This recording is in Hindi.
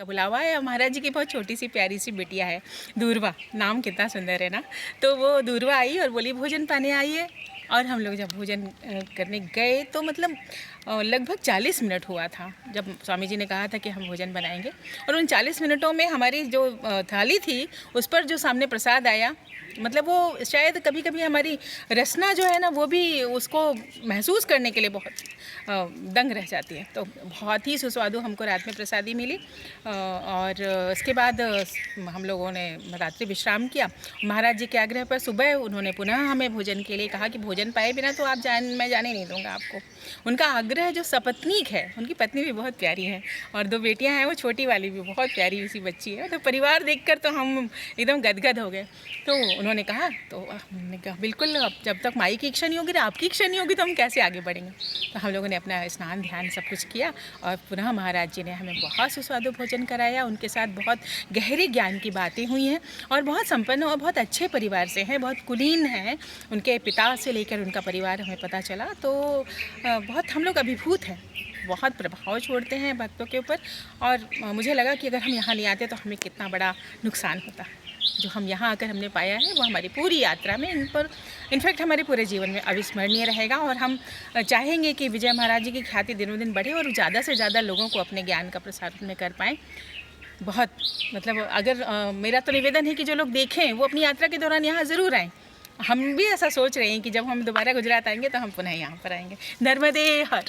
का बुलावा है। महाराज जी की बहुत छोटी सी प्यारी सी बिटिया है, दूरवा, नाम कितना सुंदर है ना। तो वो दूरवा आई और बोली भोजन पाने आई है। और हम लोग जब भोजन करने गए तो मतलब लगभग 40 मिनट हुआ था जब स्वामी जी ने कहा था कि हम भोजन बनाएंगे। और उन 40 मिनटों में हमारी जो थाली थी उस पर जो सामने प्रसाद आया, मतलब वो शायद कभी कभी हमारी रसना जो है ना वो भी उसको महसूस करने के लिए बहुत दंग रह जाती है। तो बहुत ही सुस्वादु हमको रात में प्रसादी मिली। और उसके बाद हम लोगों ने रात्रि विश्राम किया। महाराज जी के आग्रह पर सुबह उन्होंने पुनः हमें भोजन के लिए कहा कि भोजन पाए बिना तो आप मैं जाने नहीं दूँगा आपको। उनका आग्रह जो सपत्नीक है, उनकी पत्नी भी बहुत प्यारी है और 2 बेटियां हैं, वो छोटी वाली भी बहुत प्यारी सी बच्ची है। तो परिवार देखकर तो हम एकदम गदगद हो गए। तो उन्होंने कहा, तो हमने कहा बिल्कुल, अब जब तक माई की इच्छा नहीं होगी ना आपकी इच्छा नहीं होगी तो हम कैसे आगे बढ़ेंगे। तो हम लोगों ने अपना स्नान ध्यान सब कुछ किया और पुनः महाराज जी ने हमें बहुत सुस्वादु भोजन कराया। उनके साथ बहुत गहरे ज्ञान की बातें हुई हैं और बहुत संपन्न और बहुत अच्छे परिवार से हैं, बहुत कुलीन हैं। उनके पिता से लेकर उनका परिवार हमें पता चला तो बहुत हम लोग अभिभूत हैं, बहुत प्रभाव छोड़ते हैं भक्तों के ऊपर। और मुझे लगा कि अगर हम यहाँ नहीं आते तो हमें कितना बड़ा नुकसान होता। जो हम यहाँ आकर हमने पाया है वो हमारी पूरी यात्रा में इन पर इनफैक्ट हमारे पूरे जीवन में अविस्मरणीय रहेगा। और हम चाहेंगे कि विजय महाराज जी की ख्याति दिनों दिन बढ़े और ज़्यादा से ज़्यादा लोगों को अपने ज्ञान का प्रसार में कर पाएँ। बहुत मतलब अगर मेरा तो निवेदन है कि जो लोग देखें वो अपनी यात्रा के दौरान यहाँ ज़रूर आएँ। हम भी ऐसा सोच रहे हैं कि जब हम दोबारा गुजरात आएंगे तो हम पुनः यहाँ पर आएंगे। नर्मदे हर।